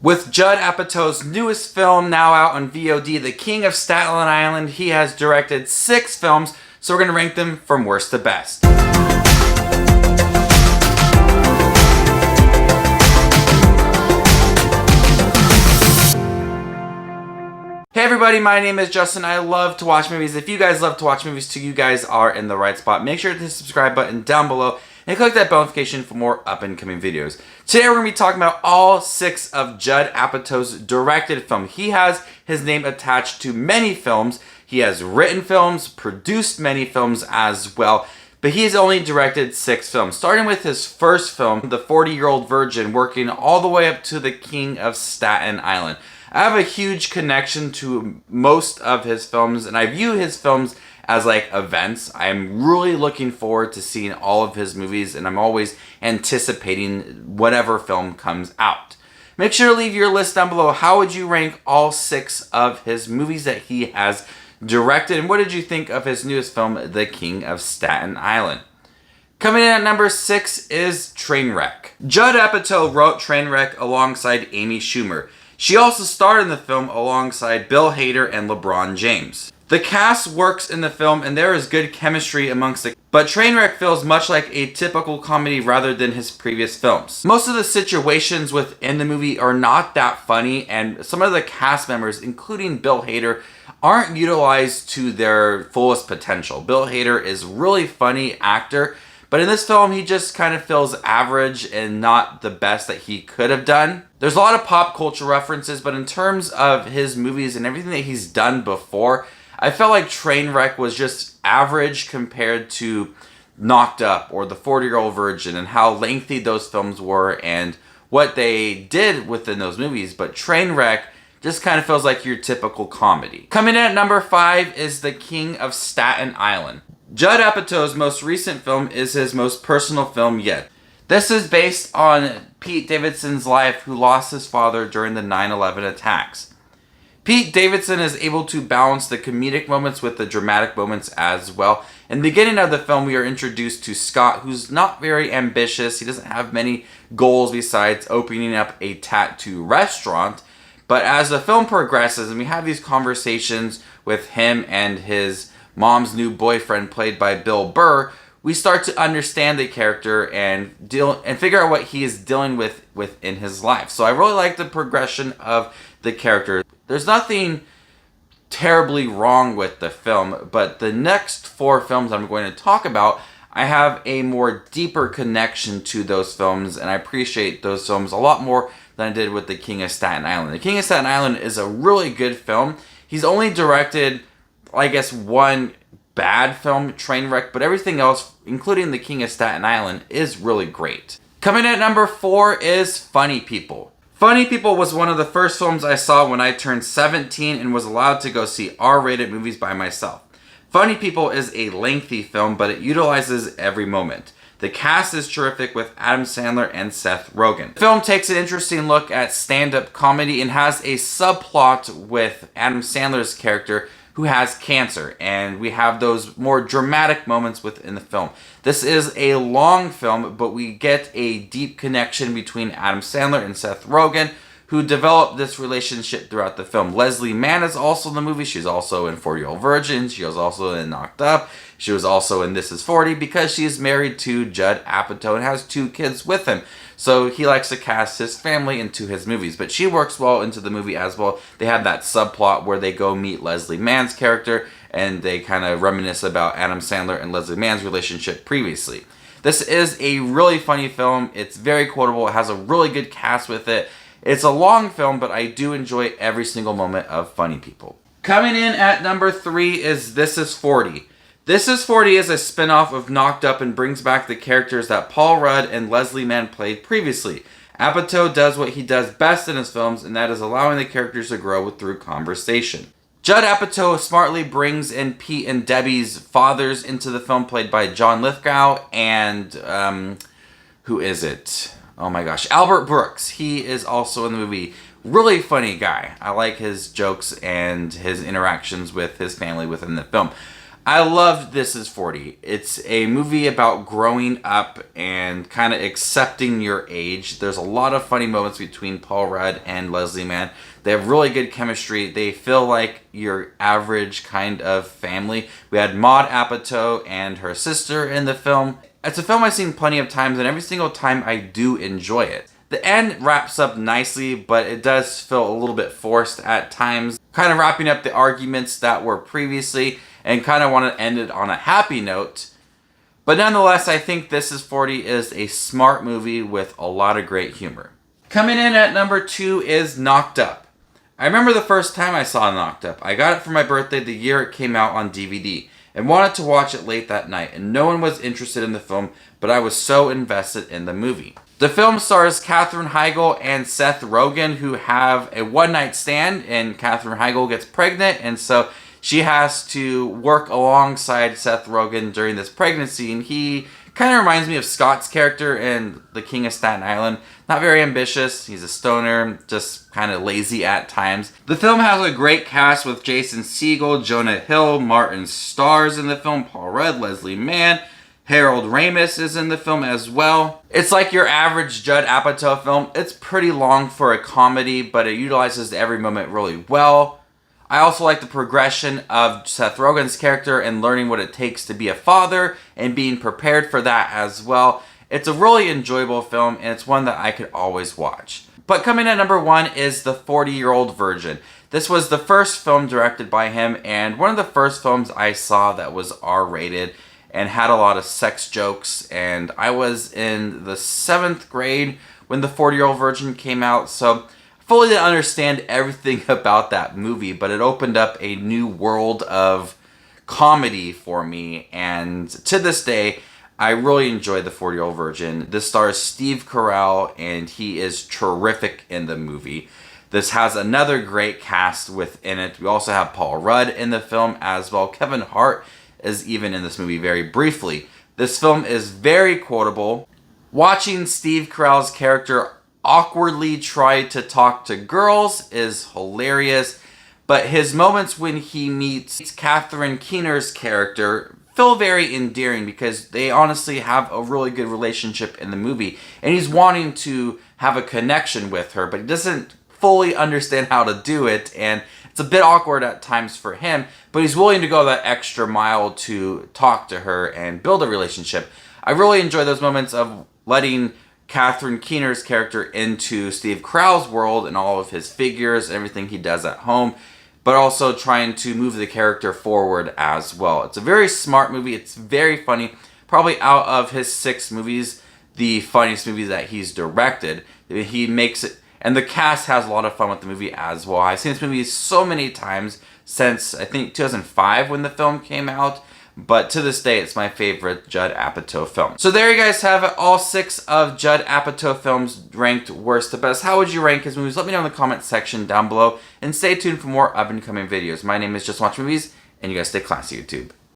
With Judd Apatow's newest film now out on VOD, The King of Staten Island, he has directed 6 films, so we're going to rank them from worst to best. Hey everybody, my name is Justin. I love to watch movies. If you guys love to watch movies too, you guys are in the right spot. Make sure to hit the subscribe button down below and click that bell notification for more up-and-coming videos. Today we're going to be talking about all 6 of Judd Apatow's directed films. He has his name attached to many films. He has written films, produced many films as well, but he has only directed 6 films. Starting with his first film, The 40-Year-Old Virgin, working all the way up to The King of Staten Island. I have a huge connection to most of his films, and I view his films as like events. I'm really looking forward to seeing all of his movies, and I'm always anticipating whatever film comes out. Make sure to leave your list down below. How would you rank all 6 of his movies that he has directed, and what did you think of his newest film, The King of Staten Island? Coming in at number 6 is Trainwreck. Judd Apatow wrote Trainwreck alongside Amy Schumer. She also starred in the film alongside Bill Hader and LeBron James. The cast works in the film and there is good chemistry amongst the but Trainwreck feels much like a typical comedy rather than his previous films. Most of the situations within the movie are not that funny, and some of the cast members, including Bill Hader, aren't utilized to their fullest potential. Bill Hader is a really funny actor, but in this film, he just kind of feels average and not the best that he could have done. There's a lot of pop culture references, but in terms of his movies and everything that he's done before, I felt like Trainwreck was just average compared to Knocked Up or The 40-Year-Old Virgin and how lengthy those films were and what they did within those movies. But Trainwreck just kind of feels like your typical comedy. Coming in at number 5 is The King of Staten Island. Judd Apatow's most recent film is his most personal film yet. This is based on Pete Davidson's life, who lost his father during the 9/11 attacks. Pete Davidson is able to balance the comedic moments with the dramatic moments as well. In the beginning of the film, we are introduced to Scott, who's not very ambitious. He doesn't have many goals besides opening up a tattoo restaurant. But as the film progresses and we have these conversations with him and his mom's new boyfriend, played by Bill Burr, we start to understand the character and figure out what he is dealing with within his life. So I really like the progression of the character. There's nothing terribly wrong with the film, but the next 4 films I'm going to talk about, I have a more deeper connection to those films, and I appreciate those films a lot more than I did with The King of Staten Island. The King of Staten Island is a really good film. He's only directed, I guess, one bad film, Trainwreck, but everything else, including The King of Staten Island, is really great. Coming at number 4 is Funny People. Funny People was one of the first films I saw when I turned 17 and was allowed to go see R-rated movies by myself. Funny People is a lengthy film, but it utilizes every moment. The cast is terrific with Adam Sandler and Seth Rogen. The film takes an interesting look at stand-up comedy and has a subplot with Adam Sandler's character who has cancer, and we have those more dramatic moments within the film. This is a long film, but we get a deep connection between Adam Sandler and Seth Rogen, who develop this relationship throughout the film. Leslie Mann is also in the movie. She's also in 40-Year-Old Virgin. She was also in Knocked Up. She was also in This Is 40 because she is married to Judd Apatow and has 2 kids with him. So he likes to cast his family into his movies. But she works well into the movie as well. They have that subplot where they go meet Leslie Mann's character and they kind of reminisce about Adam Sandler and Leslie Mann's relationship previously. This is a really funny film. It's very quotable. It has a really good cast with it. It's a long film, but I do enjoy every single moment of Funny People. Coming in at number 3 is This Is 40. This Is 40 is a spin-off of Knocked Up and brings back the characters that Paul Rudd and Leslie Mann played previously. Apatow does what he does best in his films, and that is allowing the characters to grow through conversation. Judd Apatow smartly brings in Pete and Debbie's fathers into the film, played by John Lithgow and, who is it? Oh my gosh, Albert Brooks. He is also in the movie. Really funny guy. I like his jokes and his interactions with his family within the film. I loved This Is 40. It's a movie about growing up and kind of accepting your age. There's a lot of funny moments between Paul Rudd and Leslie Mann. They have really good chemistry. They feel like your average kind of family. We had Judd Apatow and her sister in the film. It's a film I've seen plenty of times, and every single time I do enjoy it. The end wraps up nicely, but it does feel a little bit forced at times. Kind of wrapping up the arguments that were previously, and kind of want to end it on a happy note. But nonetheless, I think This Is 40 is a smart movie with a lot of great humor. Coming in at number 2 is Knocked Up. I remember the first time I saw Knocked Up. I got it for my birthday the year it came out on DVD, and wanted to watch it late that night, and no one was interested in the film, but I was so invested in the movie. The film stars Katherine Heigl and Seth Rogen, who have a one-night stand, and Katherine Heigl gets pregnant, and so she has to work alongside Seth Rogen during this pregnancy, and he kind of reminds me of Scott's character in The King of Staten Island. Not very ambitious, he's a stoner, just kind of lazy at times. The film has a great cast with Jason Segel, Jonah Hill, Martin Starr's in the film, Paul Rudd, Leslie Mann, Harold Ramis is in the film as well. It's like your average Judd Apatow film. It's pretty long for a comedy, but it utilizes every moment really well. I also like the progression of Seth Rogen's character and learning what it takes to be a father and being prepared for that as well. It's a really enjoyable film, and it's one that I could always watch. But coming at number 1 is The 40-Year-Old Virgin. This was the first film directed by him, and one of the first films I saw that was R-rated and had a lot of sex jokes, and I was in the 7th grade when The 40-Year-Old Virgin came out, so I fully didn't understand everything about that movie, but it opened up a new world of comedy for me, and to this day, I really enjoyed The 40-Year-Old Virgin. This stars Steve Carell, and he is terrific in the movie. This has another great cast within it. We also have Paul Rudd in the film as well. Kevin Hart is even in this movie very briefly. This film is very quotable. Watching Steve Carell's character awkwardly try to talk to girls is hilarious, but his moments when he meets Catherine Keener's character feel very endearing because they honestly have a really good relationship in the movie, and he's wanting to have a connection with her, but he doesn't fully understand how to do it, and it's a bit awkward at times for him, but he's willing to go that extra mile to talk to her and build a relationship. I really enjoy those moments of letting Catherine Keener's character into Steve Carell's world and all of his figures and everything he does at home, but also trying to move the character forward as well. It's a very smart movie. It's very funny. Probably out of his 6 movies, the funniest movie that he's directed. He makes it, and the cast has a lot of fun with the movie as well. I've seen this movie so many times since, I think, 2005 when the film came out. But to this day, it's my favorite Judd Apatow film. So there you guys have it. All 6 of Judd Apatow films ranked worst to best. How would you rank his movies? Let me know in the comments section down below. And stay tuned for more up-and-coming videos. My name is Just Watch Movies, and you guys stay classy, YouTube.